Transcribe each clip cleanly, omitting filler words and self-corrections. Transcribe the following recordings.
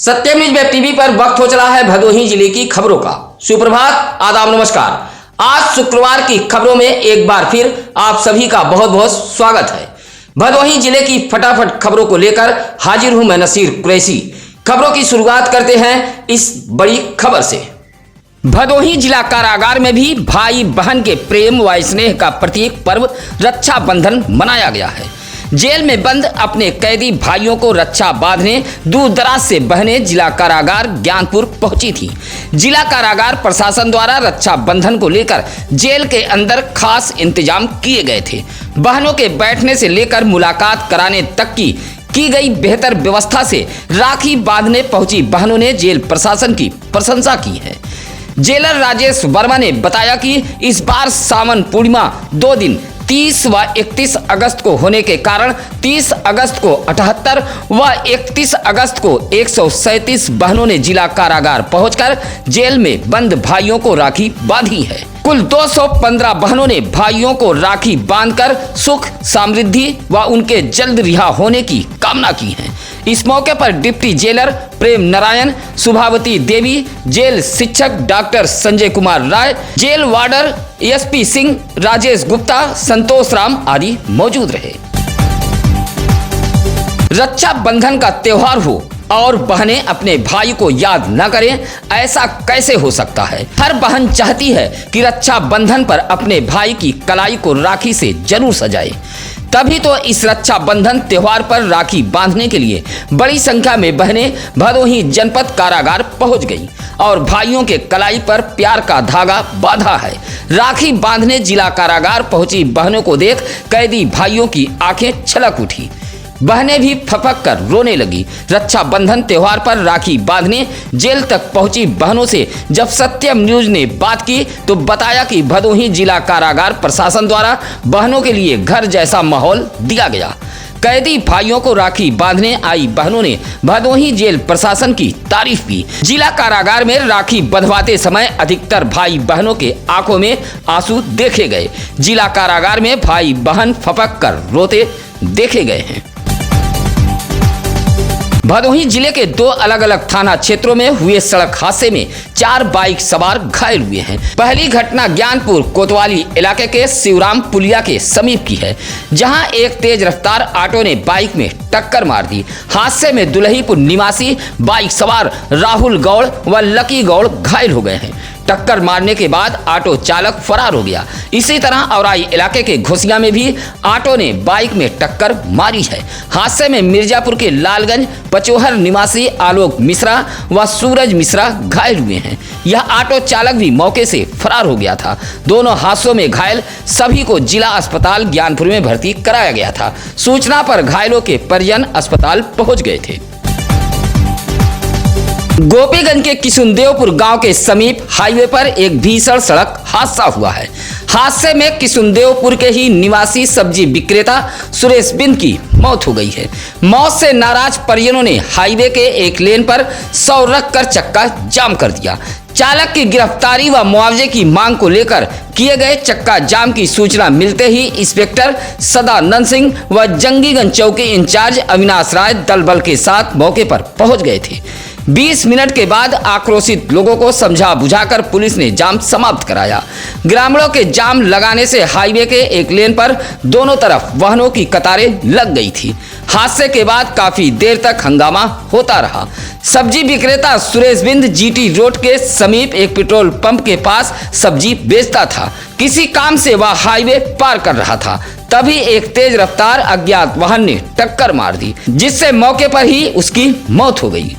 सत्यम news web TV पर वक्त हो चला है भदोही जिले की खबरों का। सुप्रभात, आदाब, नमस्कार। आज शुक्रवार की खबरों में एक बार फिर आप सभी का बहुत बहुत स्वागत है। भदोही जिले की फटाफट खबरों को लेकर हाजिर हूं मैं नसीर कुरैशी। खबरों की शुरुआत करते हैं इस बड़ी खबर से। भदोही जिला कारागार में भी भाई बहन के प्रेम व स्नेह का प्रतीक पर्व रक्षाबंधन मनाया गया है। जेल में बंद अपने कैदी भाइयों को रक्षा बांधने दूर दराज से बहनें जिला कारागार ज्ञानपुर पहुंची थी। जिला कारागार प्रशासन द्वारा रक्षाबंधन को लेकर जेल के अंदर खास इंतजाम किए गए थे। बहनों के बैठने से लेकर मुलाकात कराने तक की गई बेहतर व्यवस्था से राखी बांधने पहुंची बहनों ने जेल प्रशासन की प्रशंसा की है। जेलर राजेश वर्मा ने बताया कि इस बार सावन पूर्णिमा 2 दिन 30 व 31 अगस्त को होने के कारण 30 अगस्त को 78 व 31 अगस्त को 137 बहनों ने जिला कारागार पहुंचकर जेल में बंद भाइयों को राखी बांधी है। कुल 215 बहनों ने भाइयों को राखी बांधकर सुख समृद्धि व उनके जल्द रिहा होने की कामना की है। इस मौके पर deputy jailer Prem Narayan, Subhavati Devi, jail शिक्षक doctor Sanjay Kumar Rai, jail warder SP Singh, Rajesh Gupta, Santosh Ram आदि मौजूद रहे। रक्षाबंधन का त्योहार हो और बहनें अपने भाई को याद न करें, ऐसा कैसे हो सकता है। हर बहन चाहती है कि रक्षाबंधन पर अपने भाई की कलाई को राखी से जरूर सजाए। तभी तो इस रक्षाबंधन त्योहार पर राखी बांधने के लिए बड़ी संख्या में बहनें भदोही जनपद कारागार पहुंच गईं और भाइयों के कलाई पर प्यार का धागा बांधा है। राखी बांधने जिला कारागार पहुंची बहनों को देख कैदी भाइयों की आंखें छलक उठी। बहनें भी फपक कर रोने लगी। रक्षाबंधन त्योहार पर राखी बांधने जेल तक पहुंची बहनों से जब सत्यम न्यूज ने बात की तो बताया कि भदोही जिला कारागार प्रशासन द्वारा बहनों के लिए घर जैसा माहौल दिया गया। कैदी भाइयों को राखी बांधने आई बहनों ने भदोही जेल प्रशासन की तारीफ की। जिला कारागार में राखी बंधवाते समय अधिकतर भाई बहनों के आंखों में आंसू देखे गए। जिला कारागार में भाई बहन फपक कर रोते देखे गए हैं। भदोही जिले के 2 अलग अलग थाना क्षेत्रों में हुए सड़क हादसे में 4 बाइक सवार घायल हुए हैं। पहली घटना ज्ञानपुर कोतवाली इलाके के शिवराम पुलिया के समीप की है, जहां एक तेज रफ्तार ऑटो ने बाइक में टक्कर मार दी। हादसे में दुलहीपुर निवासी बाइक सवार राहुल गौड़ व लकी गौड़ घायल हो गए हैं। टक्कर मारने के बाद ऑटो चालक फरार हो गया। इसी तरह औराई इलाके के घोसिया में भी ऑटो ने बाइक में टक्कर मारी है। हादसे में मिर्जापुर के लालगंज पचोहर निवासी आलोक मिश्रा व सूरज मिश्रा घायल हुए हैं। यह ऑटो चालक भी मौके से फरार हो गया था। दोनों हादसों में घायल सभी को जिला अस्पताल ज्ञानपुर में भर्ती कराया गया था। सूचना पर घायलों के परिजन अस्पताल पहुंच गए थे। गोपीगंज के किशुनदेवपुर गांव के समीप हाईवे पर एक भीषण सड़क हादसा हुआ है। हादसे में किशुनदेवपुर के ही निवासी सब्जी विक्रेता सुरेश बिंद की मौत हो गई है। मौत से नाराज परिजनों ने हाईवे के एक लेन पर 100 रख कर चक्का जाम कर दिया। चालक की गिरफ्तारी व मुआवजे की मांग को लेकर किए गए चक्का जाम की सूचना मिलते ही इंस्पेक्टर सदानंद सिंह व जंगीगंज चौकी इंचार्ज अविनाश राय दल बल के साथ मौके पर पहुंच गए थे। 20 मिनट के बाद आक्रोशित लोगों को समझा बुझाकर पुलिस ने जाम समाप्त कराया। ग्रामीणों के जाम लगाने से हाईवे के एक लेन पर दोनों तरफ वाहनों की कतारें लग गई थी। हादसे के बाद काफी देर तक हंगामा होता रहा। सब्जी विक्रेता सुरेश बिंद जीटी रोड के समीप एक पेट्रोल पंप के पास सब्जी बेचता था। किसी काम से वह हाईवे पार कर रहा था, तभी एक तेज रफ्तार अज्ञात वाहन ने टक्कर मार दी, जिससे मौके पर ही उसकी मौत हो गई।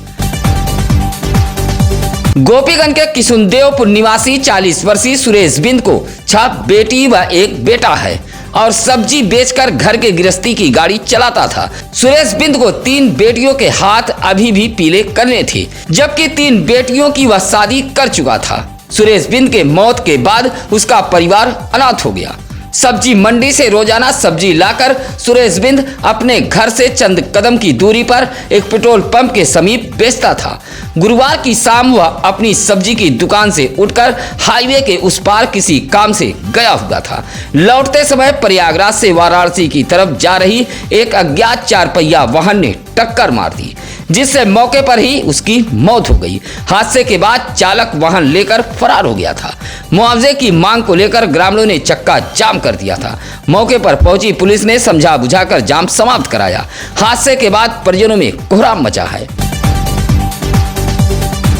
गोपीगंज के किशुनदेवपुर निवासी 40 वर्षीय सुरेश बिंद को 6 बेटी व 1 बेटा है और सब्जी बेचकर घर के गृहस्थी की गाड़ी चलाता था। सुरेश बिंद को 3 बेटियों के हाथ अभी भी पीले करने थे, जबकि 3 बेटियों की वह शादी कर चुका था। सुरेश बिंद के मौत के बाद उसका परिवार अनाथ हो गया। सब्जी मंडी से रोजाना सब्जी लाकर सुरेश बिंद अपने घर से चंद कदम की दूरी पर एक पेट्रोल पंप के समीप बेचता था। गुरुवार की शाम वह अपनी सब्जी की दुकान से उठकर हाईवे के उस पार किसी काम से गया हुआ था। लौटते समय प्रयागराज से वाराणसी की तरफ जा रही एक अज्ञात 4 पहिया वाहन ने टक्कर मार दी, जिससे मौके पर ही उसकी मौत हो गई। हादसे के बाद चालक वाहन लेकर फरार हो गया था। मुआवजे की मांग को लेकर ग्रामीणों ने चक्का जाम कर दिया था। मौके पर पहुंची पुलिस ने समझा बुझाकर जाम समाप्त कराया। हादसे के बाद परिजनों में कोहराम मचा है।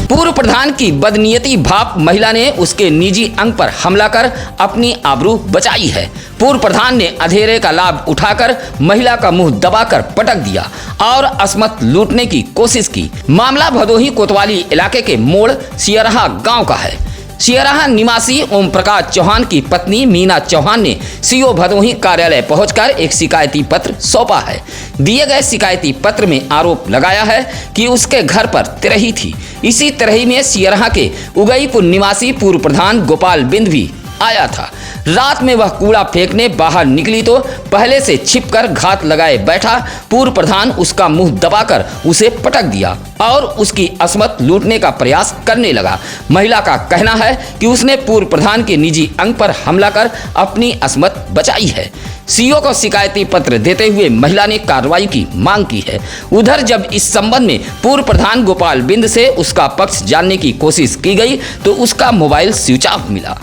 पूर्व प्रधान की बदनीयती भाप महिला ने उसके निजी अंग पर हमला कर अपनी आबरू बचाई है। पूर्व प्रधान ने अंधेरे का लाभ उठाकर महिला का मुंह दबाकर पटक दिया और असमत लूटने की कोशिश की। मामला भदोही कोतवाली इलाके के मोड़ सियरहा गांव का है। सियरहा निवासी ओम प्रकाश चौहान की पत्नी मीना चौहान ने सीओ भदोही कार्यालय पहुंचकर एक शिकायती पत्र सौंपा है। दिए गए शिकायती पत्र में आरोप लगाया है कि उसके घर पर तिरही थी। इसी तिरही में सियरहा के उगईपुर निवासी पूर्व प्रधान गोपाल बिंद भी आया था। रात में वह कूड़ा फेंकने बाहर निकली तो पहले से छिपकर घात लगाए बैठा पूर्व प्रधान उसका मुंह दबाकर उसे पटक दिया और उसकी असमत लूटने का प्रयास करने लगा। महिला का कहना है कि उसने पूर्व प्रधान के निजी अंग पर हमला कर अपनी असमत बचाई है। सीओ को शिकायती पत्र देते हुए महिला ने कार्रवाई की मांग की है। उधर जब इस संबंध में पूर्व प्रधान गोपाल बिंद से उसका पक्ष जानने की कोशिश की गई तो उसका मोबाइल स्विच ऑफ मिला।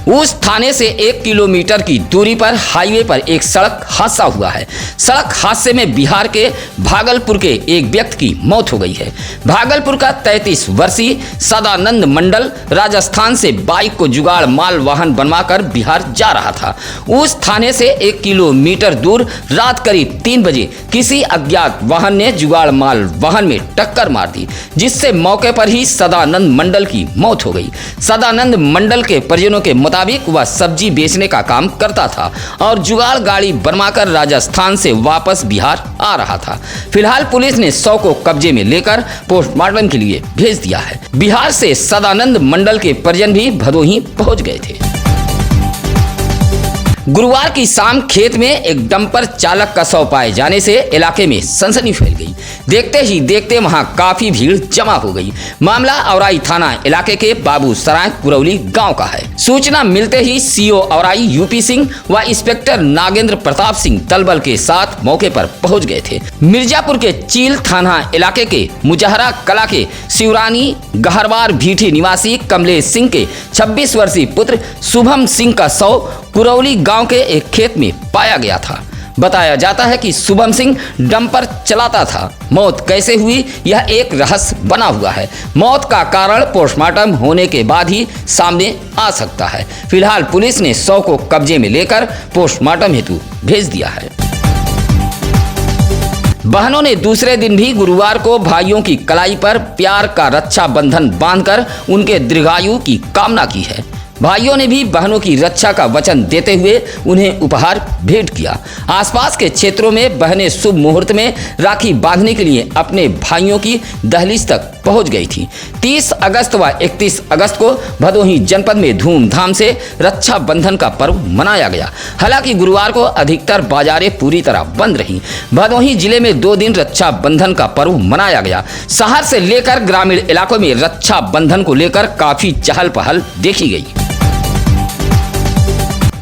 उस थाने से 1 किलोमीटर की दूरी पर हाईवे पर एक सड़क हादसा हुआ है। सड़क हादसे में बिहार के भागलपुर के एक व्यक्ति की मौत हो गई है। भागलपुर का 33 वर्षीय सदानंद मंडल राजस्थान से बाइक को जुगाड़ माल वाहन बनवाकर बिहार जा रहा था। उस थाने से 1 किलोमीटर दूर रात करीब 3 बजे किसी अज्ञात वाहन ने जुगाड़ माल वाहन में टक्कर मार दी, जिससे मौके पर ही सदानंद मंडल की मौत हो गई। सदानंद मंडल के परिजनों के मुताबिक वह सब्जी बेचने का काम करता था और जुगाड़ गाड़ी बनवाकर राजस्थान से वापस बिहार आ रहा था। फिलहाल पुलिस ने शव को कब्जे में लेकर पोस्टमार्टम के लिए भेज दिया है। बिहार से सदानंद मंडल के परिजन भी भदोही पहुंच गए थे। गुरुवार की शाम खेत में एक डंपर चालक का शव पाए जाने से इलाके में सनसनी फैल गई। देखते ही देखते वहां काफी भीड़ जमा हो गई। मामला औराई थाना इलाके के बाबू सराय कुरौली गांव का है। सूचना मिलते ही सीओ औराई यूपी सिंह व इंस्पेक्टर नागेंद्र प्रताप सिंह दलबल के साथ मौके पर पहुंच गए थे। मिर्जापुर के चील थाना इलाके के मुजहरा कला के शिवरानी गहरवार भीठी निवासी कमलेश सिंह के 26 वर्षीय पुत्र शुभम सिंह का शव कुरौली गांव के एक खेत में पाया गया था। बताया जाता है कि शुभम सिंह डंपर चलाता था। मौत कैसे हुई यह एक रहस्य बना हुआ है। मौत का कारण पोस्टमार्टम होने के बाद ही सामने आ सकता है। फिलहाल पुलिस ने शव को कब्जे में लेकर पोस्टमार्टम हेतु भेज दिया है। बहनों ने दूसरे दिन भी गुरुवार को भाइयों की कलाई पर प्यार का रक्षा बंधन बांधकर उनके दीर्घायु की कामना की है। भाइयों ने भी बहनों की रक्षा का वचन देते हुए उन्हें उपहार भेंट किया। आसपास के क्षेत्रों में बहनें शुभ मुहूर्त में राखी बांधने के लिए अपने भाइयों की दहलीज तक पहुंच गई थी। 30 अगस्त व 31 अगस्त को भदोही जनपद में धूमधाम से रक्षा बंधन का पर्व मनाया गया। हालांकि गुरुवार को अधिकतर बाजारें पूरी तरह बंद रहीं। भदोही जिले में 2 दिन रक्षा बंधन का पर्व मनाया गया। शहर से लेकर ग्रामीण इलाकों में रक्षा बंधन को लेकर काफी चहल पहल देखी गई।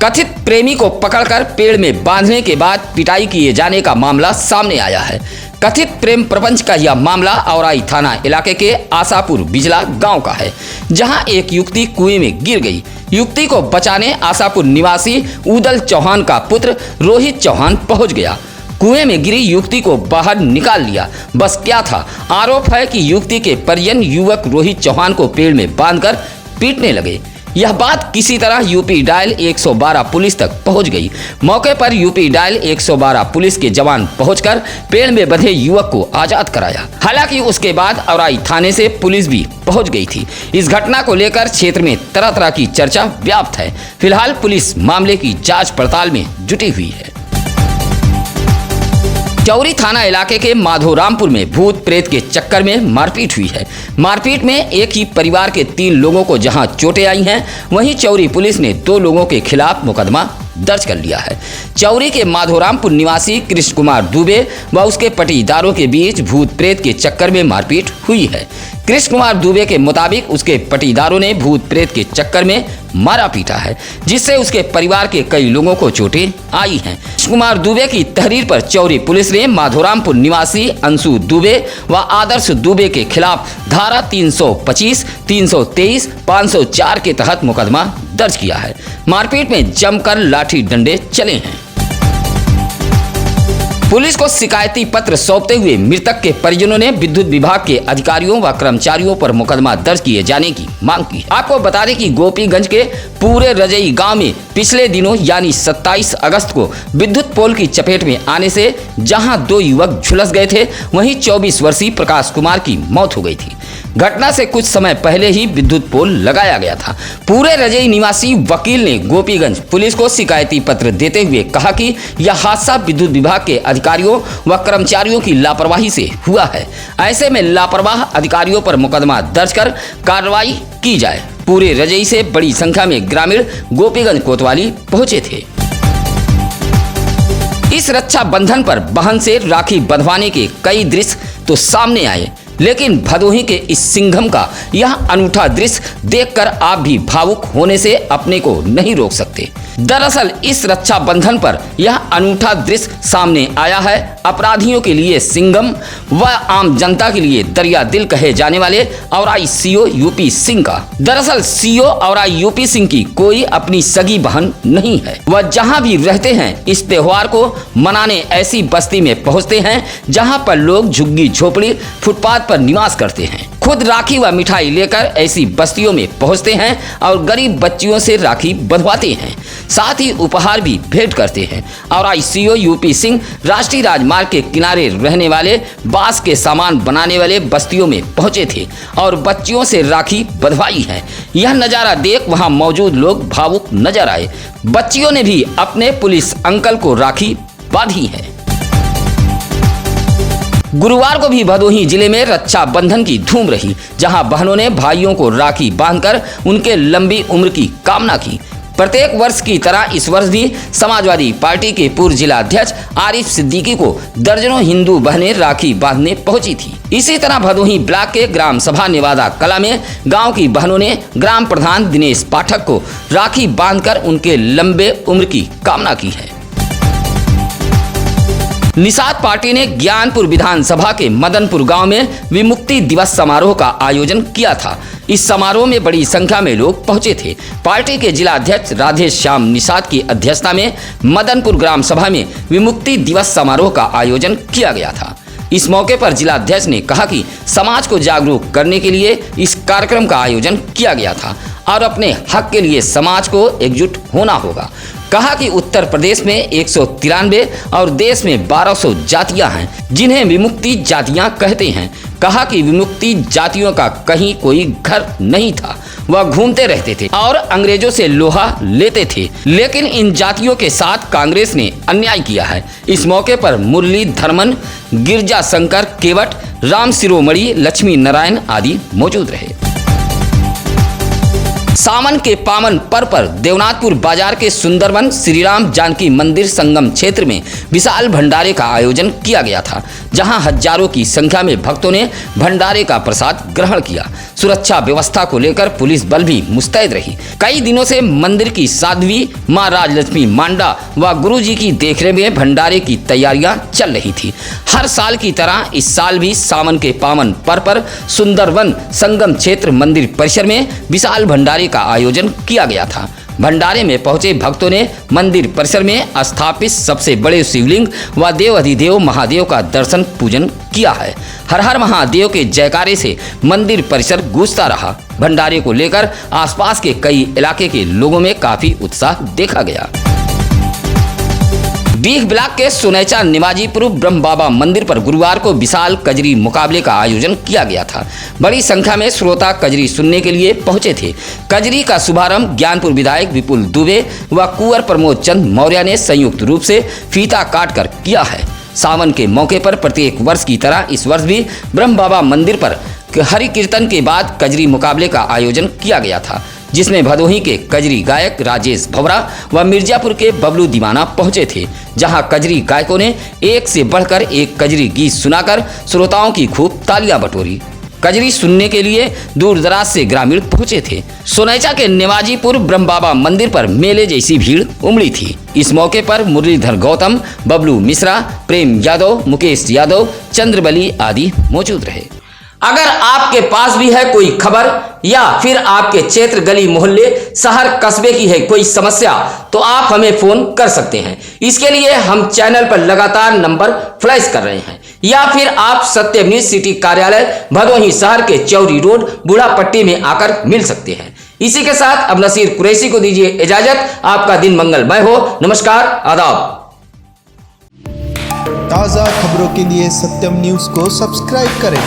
कथित प्रेमी को पकड़कर पेड़ में बांधने के बाद पिटाई किए जाने का मामला सामने आया है। कथित प्रेम प्रपंच का यह मामला औराई थाना इलाके के आशापुर बिजला गांव का है, जहां एक युवती कुएं में गिर गई। युवती को बचाने आशापुर निवासी उदल चौहान का पुत्र रोहित चौहान पहुंच गया। कुएं में गिरी युवती को बाहर निकाल लिया। बस क्या था, आरोप है कि युवती के परिजन युवक रोहित चौहान को पेड़ में बांधकर पीटने लगे। यह बात किसी तरह यूपी डायल 112 पुलिस तक पहुंच गई। मौके पर यूपी डायल 112 पुलिस के जवान पहुंचकर पेड़ में बंधे युवक को आजाद कराया। हालांकि उसके बाद औराई थाने से पुलिस भी पहुंच गई थी। इस घटना को लेकर क्षेत्र में तरह तरह की चर्चा व्याप्त है। फिलहाल पुलिस मामले की जांच पड़ताल में जुटी हुई है। चौरी थाना इलाके के माधोरामपुर में भूत प्रेत के चक्कर में मारपीट हुई है। मारपीट में एक ही परिवार के 3 लोगों को जहां चोटें आई हैं, वहीं चौरी पुलिस ने 2 लोगों के खिलाफ मुकदमा दर्ज कर लिया है। चौरी के माधोरामपुर निवासी कृष्ण कुमार दुबे व उसके पटीदारों के बीच भूत प्रेत के चक्कर में मारपीट हुई है। कृष्ण कुमार दुबे के मुताबिक उसके पटीदारों ने भूत प्रेत के चक्कर में मारा पीटा है, जिससे उसके परिवार के कई लोगों को चोटें आई हैं। कुमार दुबे की तहरीर पर चौरी पुलिस ने माधोरामपुर निवासी अंशु दुबे व आदर्श दुबे के खिलाफ धारा 325, 323, 504 के तहत मुकदमा दर्ज किया है। मारपीट में जमकर लाठी डंडे चले हैं। पुलिस को शिकायती पत्र सौंपते हुए मृतक के परिजनों ने विद्युत विभाग के अधिकारियों व कर्मचारियों पर मुकदमा दर्ज किए जाने की मांग की है। आपको बता दें कि गोपीगंज के पूरे रजई गांव में पिछले दिनों यानी 27 अगस्त को विद्युत पोल की चपेट में आने से जहां 2 युवक झुलस गए थे, वहीं 24 वर्षीय प्रकाश कुमार की मौत हो गई थी। घटना से कुछ समय पहले ही विद्युत पोल लगाया गया था। पूरे रजई निवासी वकील ने गोपीगंज पुलिस को शिकायती पत्र देते हुए कहा कि यह हादसा विद्युत विभाग के अधिकारियों व कर्मचारियों की लापरवाही से हुआ है। ऐसे में लापरवाह अधिकारियों पर मुकदमा दर्ज कर कार्रवाई की जाए। पूरे रजई से बड़ी संख्या में ग्रामीण गोपीगंज कोतवाली पहुंचे थे। इस रक्षा बंधन पर बहन से राखी बंधवाने के कई दृश्य तो सामने आए, लेकिन भदोही के इस सिंघम का यह अनूठा दृश्य देखकर आप भी भावुक होने से अपने को नहीं रोक सकते। दरअसल इस रक्षा बंधन पर यह अनूठा दृश्य सामने आया है अपराधियों के लिए सिंघम व आम जनता के लिए दरिया दिल कहे जाने वाले औराई सीओ यूपी सिंह का। दरअसल सीओ औराई यूपी सिंह की कोई अपनी सगी बहन नहीं है। वह जहां भी रहते हैं इस त्योहार को मनाने ऐसी बस्ती में पहुंचते हैं जहां पर लोग झुग्गी झोपड़ी फुटपाथ पर निवास करते हैं। खुद राखी व मिठाई लेकर ऐसी बस्तियों में पहुंचते हैं और गरीब बच्चियों से राखी बंधवाते हैं, साथ ही उपहार भी भेंट करते हैं। और सीओ यूपी सिंह राष्ट्रीय राजमार्ग के किनारे रहने वाले बांस के सामान बनाने वाले बस्तियों में पहुंचे थे और बच्चियों से राखी बंधवाई है। यह नजारा देख वहां मौजूद लोग भावुक नजर आए। बच्चियों ने भी अपने पुलिस अंकल को राखी बांधी है। गुरुवार को भी भदोही जिले में रक्षा बंधन की धूम रही, जहां बहनों ने भाइयों को राखी बांधकर उनके लंबी उम्र की कामना की। प्रत्येक वर्ष की तरह इस वर्ष भी समाजवादी पार्टी के पूर्व जिला अध्यक्ष आरिफ सिद्दीकी को दर्जनों हिंदू बहनें राखी बांधने पहुंची थी। इसी तरह भदोही ब्लॉक के ग्राम सभा नेवादा कला में गांव की बहनों ने ग्राम प्रधान दिनेश पाठक को राखी बांधकर उनके लंबे उम्र की कामना की है। निषाद पार्टी ने ज्ञानपुर विधानसभा के मदनपुर गांव में विमुक्ति दिवस समारोह का आयोजन किया था। इस समारोह में बड़ी संख्या में लोग पहुंचे थे। पार्टी के जिला अध्यक्ष राधे श्याम निषाद की अध्यक्षता में मदनपुर ग्राम सभा में विमुक्ति दिवस समारोह का आयोजन किया गया था। इस मौके पर जिला अध्यक्ष ने कहा कि समाज को जागरूक करने के लिए इस कार्यक्रम का आयोजन किया गया था और अपने हक के लिए समाज को एकजुट होना होगा। कहा कि उत्तर प्रदेश में 193 और देश में 1200 जातियां हैं जिन्हें विमुक्ति जातियां कहते हैं। कहा कि विमुक्ति जातियों का कहीं कोई घर नहीं था, वह घूमते रहते थे और अंग्रेजों से लोहा लेते थे, लेकिन इन जातियों के साथ कांग्रेस ने अन्याय किया है। इस मौके पर मुरली धर्मन, गिरजा शंकर केवट, राम शिरोमणि, लक्ष्मी नारायण आदि मौजूद रहे। सावन के पावन पर्व पर देवनाथपुर बाजार के सुंदरवन श्री राम जानकी मंदिर संगम क्षेत्र में विशाल भंडारे का आयोजन किया गया था, जहां हजारों की संख्या में भक्तों ने भंडारे का प्रसाद ग्रहण किया। सुरक्षा व्यवस्था को लेकर पुलिस बल भी मुस्तैद रही। कई दिनों से मंदिर की साध्वी मां राजलक्ष्मी मांडा व गुरु जी की देखरेख में भंडारे की तैयारियां चल रही थी। हर साल की तरह इस साल भी सावन के पावन पर्व पर सुंदरवन संगम क्षेत्र मंदिर परिसर में विशाल भंडारे का आयोजन किया गया था। भंडारे में पहुंचे भक्तों ने मंदिर परिसर में स्थापित सबसे बड़े शिवलिंग व देव अधिदेव महादेव का दर्शन पूजन किया है। हर हर महादेव के जयकारे से मंदिर परिसर गूंजता रहा। भंडारे को लेकर आसपास के कई इलाके के लोगों में काफी उत्साह देखा गया। डीह ब्लॉक के सुनैचा निमाजीपुर ब्रह्म बाबा मंदिर पर गुरुवार को विशाल कजरी मुकाबले का आयोजन किया गया था। बड़ी संख्या में श्रोता कजरी सुनने के लिए पहुंचे थे। कजरी का शुभारंभ ज्ञानपुर विधायक विपुल दुबे व कुंवर प्रमोद चंद मौर्य ने संयुक्त रूप से फीता काट कर किया है। सावन के मौके पर प्रत्येक वर्ष की तरह इस वर्ष भी ब्रह्म बाबा मंदिर पर हरि कीर्तन के बाद कजरी मुकाबले का आयोजन किया गया था, जिसमें भदोही के कजरी गायक राजेश भवरा व मिर्जापुर के बबलू दीवाना पहुंचे थे, जहां कजरी गायकों ने एक से बढ़कर एक कजरी गीत सुनाकर श्रोताओं की खूब तालियां बटोरी। कजरी सुनने के लिए दूर दराज से ग्रामीण पहुंचे थे। सोनैचा के नेवाजीपुर ब्रह्म बाबा मंदिर पर मेले जैसी भीड़ उमड़ी थी। इस मौके पर मुरलीधर गौतम, बबलू मिश्रा, प्रेम यादव, मुकेश यादव, चंद्रबली आदि मौजूद रहे। अगर आपके पास भी है कोई खबर या फिर आपके क्षेत्र, गली, मोहल्ले, शहर, कस्बे की है कोई समस्या तो आप हमें फोन कर सकते हैं। इसके लिए हम चैनल पर लगातार नंबर फ्लैश कर रहे हैं, या फिर आप सत्यम न्यूज सिटी कार्यालय भदोही शहर के चौरी रोड बूढ़ापट्टी में आकर मिल सकते हैं। इसी के साथ अब नसीर कुरैशी को दीजिए इजाजत। आपका दिन मंगलमय हो। नमस्कार, आदाब। ताज़ा खबरों के लिए सत्यम न्यूज को सब्सक्राइब करें।